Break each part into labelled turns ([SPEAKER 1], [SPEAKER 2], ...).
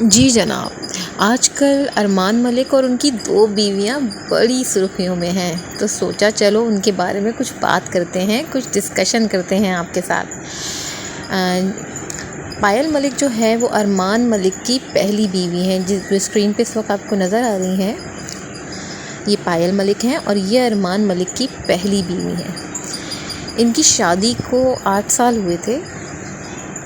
[SPEAKER 1] जी जनाब, आजकल अरमान मलिक और उनकी 2 बीवियाँ बड़ी सुर्खियों में हैं, तो सोचा चलो उनके बारे में कुछ बात करते हैं, कुछ डिस्कशन करते हैं आपके साथ। पायल मलिक जो है वो अरमान मलिक की पहली बीवी हैं, जो स्क्रीन पे इस वक्त आपको नज़र आ रही हैं। ये पायल मलिक हैं और ये अरमान मलिक की पहली बीवी हैं। इनकी शादी को 8 साल हुए थे,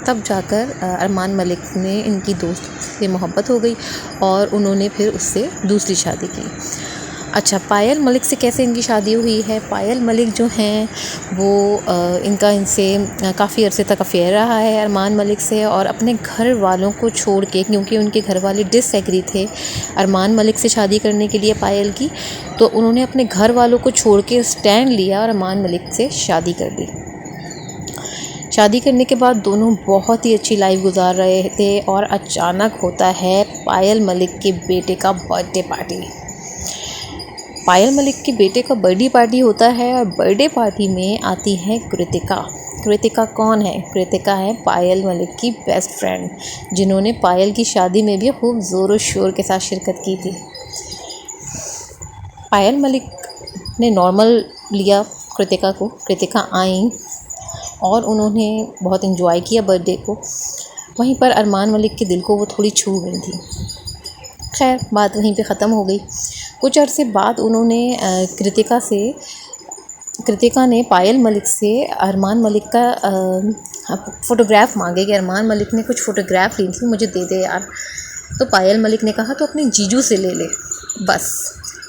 [SPEAKER 1] तब जाकर अरमान मलिक ने इनकी दोस्त से मोहब्बत हो गई और उन्होंने फिर उससे दूसरी शादी की। अच्छा, पायल मलिक से कैसे इनकी शादी हुई है? पायल मलिक जो हैं वो इनका इनसे काफ़ी अरसे तक अफेयर रहा है अरमान मलिक से, और अपने घर वालों को छोड़ के, क्योंकि उनके घर वाले डिसएग्री थे अरमान मलिक से शादी करने के लिए पायल की, तो उन्होंने अपने घर वालों को छोड़ के स्टैंड लिया और अरमान मलिक से शादी कर ली। शादी करने के बाद दोनों बहुत ही अच्छी लाइफ गुजार रहे थे और अचानक होता है पायल मलिक के बेटे का बर्थडे पार्टी। पायल मलिक के बेटे का बर्थडे पार्टी होता है और बर्थडे पार्टी में आती है कृतिका। कृतिका कौन है? कृतिका है पायल मलिक की बेस्ट फ्रेंड, जिन्होंने पायल की शादी में भी खूब ज़ोर शोर के साथ शिरकत की थी। पायल मलिक ने नॉर्मल लिया कृतिका को। कृतिका आई और उन्होंने बहुत इन्जॉय किया बर्थडे को। वहीं पर अरमान मलिक के दिल को वो थोड़ी छू गई थी। खैर, बात वहीं पे ख़त्म हो गई। कुछ अरसे बाद कृतिका ने पायल मलिक से अरमान मलिक का फ़ोटोग्राफ मांगे कि अरमान मलिक ने कुछ फ़ोटोग्राफ ली थी, मुझे दे दे यार। तो पायल मलिक ने कहा तो अपने जीजू से ले ले। बस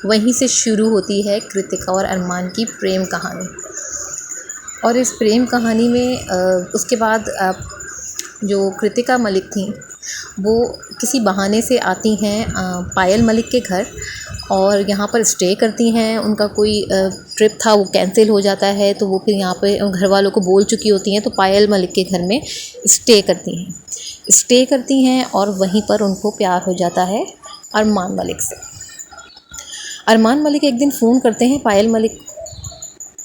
[SPEAKER 1] वहीं से शुरू होती है कृतिका और अरमान की प्रेम कहानी। और इस प्रेम कहानी में उसके बाद जो कृतिका मलिक थी वो किसी बहाने से आती हैं पायल मलिक के घर और यहाँ पर स्टे करती हैं। उनका कोई ट्रिप था वो कैंसिल हो जाता है, तो वो फिर यहाँ पे घर वालों को बोल चुकी होती हैं, तो पायल मलिक के घर में स्टे करती हैं और वहीं पर उनको प्यार हो जाता है अरमान मलिक से। अरमान मलिक एक दिन फ़ोन करते हैं पायल मलिक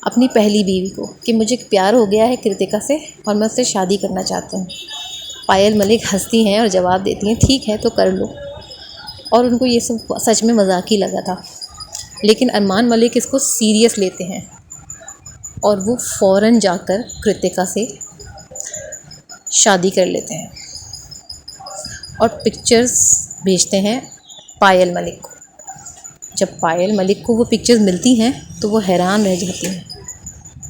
[SPEAKER 1] अपनी पहली बीवी को कि मुझे प्यार हो गया है कृतिका से और मैं उससे शादी करना चाहता हूँ। पायल मलिक हंसती हैं और जवाब देती हैं ठीक है तो कर लो। और उनको ये सब सच में मजाक ही लगा था, लेकिन अरमान मलिक इसको सीरियस लेते हैं और वो फ़ौरन जाकर कृतिका से शादी कर लेते हैं और पिक्चर्स भेजते हैं पायल मलिक को। जब पायल मलिक को वो पिक्चर्स मिलती हैं तो वो हैरान रह जाती हैं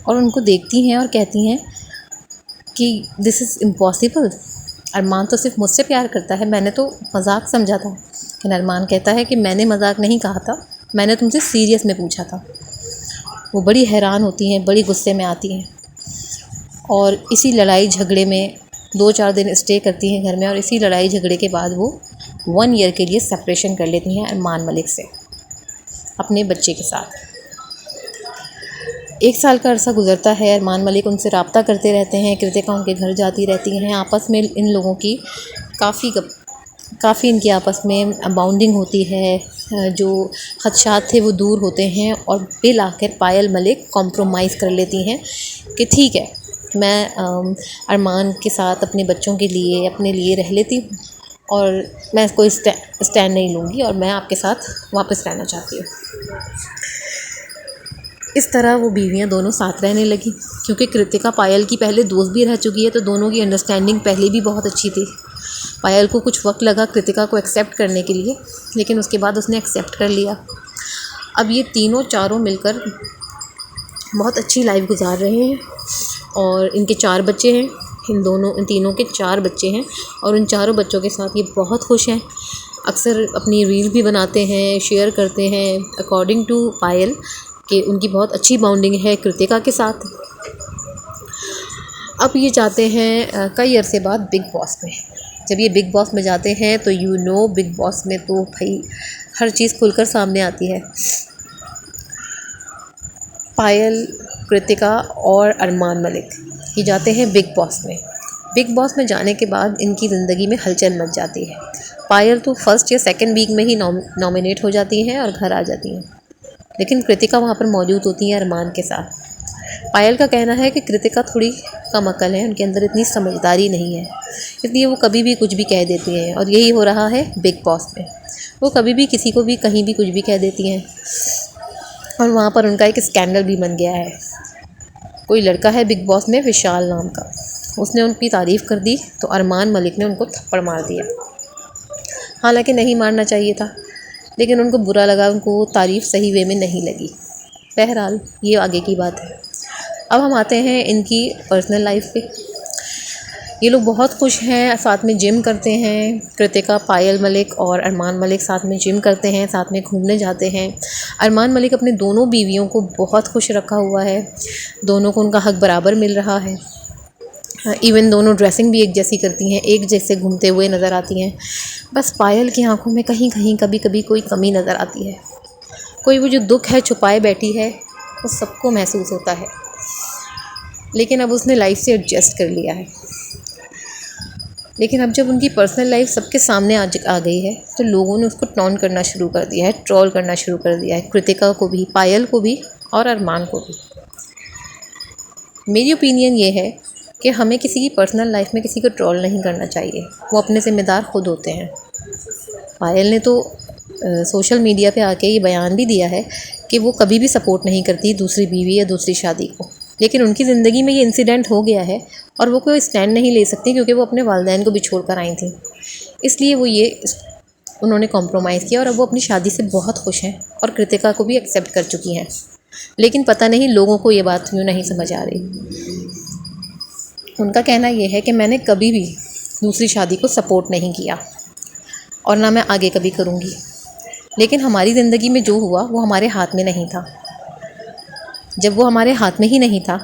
[SPEAKER 1] और उनको देखती हैं और कहती हैं कि दिस इज़ इम्पॉसिबल। अरमान तो सिर्फ मुझसे प्यार करता है, मैंने तो मजाक समझा था। लेकिन अरमान कहता है कि मैंने मजाक नहीं कहा था, मैंने तुमसे सीरियस में पूछा था। वो बड़ी हैरान होती हैं, बड़ी गुस्से में आती हैं और इसी लड़ाई झगड़े में 2-4 दिन स्टे करती हैं घर में, और इसी लड़ाई झगड़े के बाद वो 1 ईयर के लिए सेपरेशन कर लेती हैं अरमान मलिक से अपने बच्चे के साथ। 1 साल का अरसा गुजरता है, अरमान मलिक उनसे रब्ता करते रहते हैं, कृतिका उनके घर जाती रहती हैं। आपस में इन लोगों की काफ़ी इनकी आपस में बाउंडिंग होती है। जो खदशात थे वो दूर होते हैं और बिल आखिर पायल मलिक कॉम्प्रोमाइज़ कर लेती हैं कि ठीक है, मैं अरमान के साथ अपने बच्चों के लिए, अपने लिए रह लेती हूँ और मैं कोई स्टैंड नहीं लूँगी और मैं आपके साथ वापस रहना चाहती हूँ। इस तरह वो बीवियाँ दोनों साथ रहने लगी। क्योंकि कृतिका पायल की पहले दोस्त भी रह चुकी है, तो दोनों की अंडरस्टैंडिंग पहले भी बहुत अच्छी थी। पायल को कुछ वक्त लगा कृतिका को एक्सेप्ट करने के लिए, लेकिन उसके बाद उसने एक्सेप्ट कर लिया। अब ये चारों मिलकर बहुत अच्छी लाइफ गुजार रहे हैं और इनके 4 बच्चे हैं। इन तीनों के 4 बच्चे हैं और उन चारों बच्चों के साथ ये बहुत खुश हैं। अक्सर अपनी रील भी बनाते हैं, शेयर करते हैं। अकॉर्डिंग टू पायल कि उनकी बहुत अच्छी बाउंडिंग है कृतिका के साथ। अब ये जाते हैं कई अरसे बाद बिग बॉस में। जब ये बिग बॉस में जाते हैं तो बिग बॉस में तो भाई हर चीज़ खुलकर सामने आती है। पायल, कृतिका और अरमान मलिक ये जाते हैं बिग बॉस में। बिग बॉस में जाने के बाद इनकी ज़िंदगी में हलचल मच जाती है। पायल तो फर्स्ट या सेकंड वीक में ही नॉमिनेट हो जाती हैं और घर आ जाती हैं, लेकिन कृतिका वहाँ पर मौजूद होती है अरमान के साथ। पायल का कहना है कि कृतिका थोड़ी कम अकल है, उनके अंदर इतनी समझदारी नहीं है, इसलिए वो कभी भी कुछ भी कह देती हैं। और यही हो रहा है बिग बॉस में, वो कभी भी किसी को भी कहीं भी कुछ भी कह देती हैं और वहाँ पर उनका एक स्कैंडल भी बन गया है। कोई लड़का है बिग बॉस में विशाल नाम का, उसने उनकी तारीफ़ कर दी तो अरमान मलिक ने उनको थप्पड़ मार दिया। हालांकि नहीं मारना चाहिए था, लेकिन उनको बुरा लगा, उनको वो तारीफ़ सही वे में नहीं लगी। बहरहाल ये आगे की बात है। अब हम आते हैं इनकी पर्सनल लाइफ पे। ये लोग बहुत खुश हैं, साथ में जिम करते हैं। कृतिका, पायल मलिक और अरमान मलिक साथ में जिम करते हैं, साथ में घूमने जाते हैं। अरमान मलिक अपने दोनों बीवियों को बहुत खुश रखा हुआ है, दोनों को उनका हक बराबर मिल रहा है। इवन दोनों ड्रेसिंग भी एक जैसी करती हैं, एक जैसे घूमते हुए नज़र आती हैं। बस पायल की आंखों में कहीं कहीं कभी कभी कोई कमी नज़र आती है, कोई वो जो दुख है छुपाए बैठी है, वो सबको महसूस होता है। लेकिन अब उसने लाइफ से एडजस्ट कर लिया है। लेकिन अब जब उनकी पर्सनल लाइफ सबके सामने आ गई है तो लोगों ने उसको टॉन्ट करना शुरू कर दिया है, ट्रोल करना शुरू कर दिया है, कृतिका को भी, पायल को भी और अरमान को भी। मेरी ओपिनियन ये है कि हमें किसी की पर्सनल लाइफ में किसी को ट्रोल नहीं करना चाहिए, वो अपने ज़िम्मेदार खुद होते हैं। पायल ने तो सोशल मीडिया पे आके ये बयान भी दिया है कि वो कभी भी सपोर्ट नहीं करती दूसरी बीवी या दूसरी शादी को, लेकिन उनकी ज़िंदगी में ये इंसिडेंट हो गया है और वो कोई स्टैंड नहीं ले सकती क्योंकि वो अपने वालिदैन को भी छोड़ कर आई थी। इसलिए उन्होंने कॉम्प्रोमाइज़ किया और अब वो अपनी शादी से बहुत खुश हैं और कृतिका को भी एक्सेप्ट कर चुकी हैं। लेकिन पता नहीं लोगों को ये बात क्यों नहीं समझ आ रही। उनका कहना ये है कि मैंने कभी भी दूसरी शादी को सपोर्ट नहीं किया और ना मैं आगे कभी करूँगी, लेकिन हमारी ज़िंदगी में जो हुआ वो हमारे हाथ में नहीं था। जब वो हमारे हाथ में ही नहीं था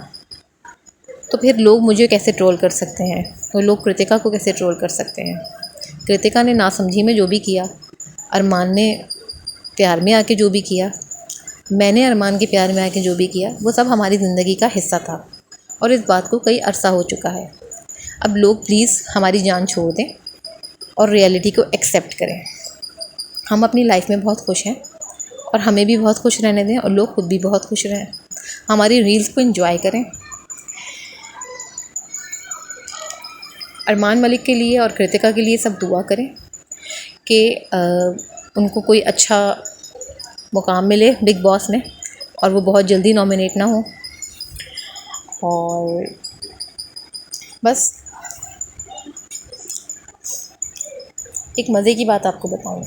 [SPEAKER 1] तो फिर लोग मुझे कैसे ट्रोल कर सकते हैं, तो लोग कृतिका को कैसे ट्रोल कर सकते हैं। कृतिका ने नासमझी में जो भी किया, अरमान ने प्यार में आके जो भी किया, मैंने अरमान के प्यार में आके जो भी किया, वो सब हमारी ज़िंदगी का हिस्सा था और इस बात को कई अरसा हो चुका है। अब लोग प्लीज़ हमारी जान छोड़ दें और रियलिटी को एक्सेप्ट करें। हम अपनी लाइफ में बहुत खुश हैं और हमें भी बहुत खुश रहने दें और लोग खुद भी बहुत खुश रहें। हमारी रील्स को एंजॉय करें। अरमान मलिक के लिए और कृतिका के लिए सब दुआ करें कि उनको कोई अच्छा मुकाम मिले बिग बॉस में और वो बहुत जल्दी नॉमिनेट ना हो। और बस एक मज़े की बात आपको बताऊं,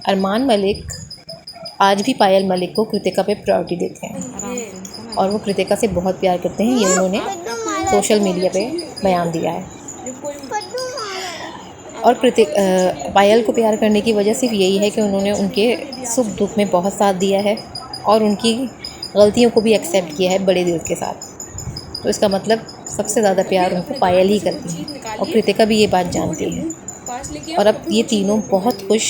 [SPEAKER 1] अरमान मलिक आज भी पायल मलिक को कृतिका पे प्रायोरिटी देते हैं और वो कृतिका से बहुत प्यार करते हैं। ये उन्होंने सोशल मीडिया पे बयान दिया है। और पायल को प्यार करने की वजह सिर्फ यही है कि उन्होंने उनके सुख दुख में बहुत साथ दिया है और उनकी गलतियों को भी एक्सेप्ट किया है बड़े दिल के साथ। तो इसका मतलब सबसे ज़्यादा प्यार उनको पायल ही करती है और कृतिका भी ये बात जानती है। और अब ये तीनों बहुत खुश,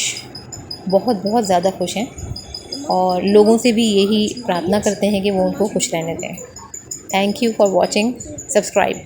[SPEAKER 1] बहुत बहुत ज़्यादा खुश हैं और लोगों से भी यही प्रार्थना करते हैं कि वो उनको खुश रहने दें। Thank you for watching. Subscribe.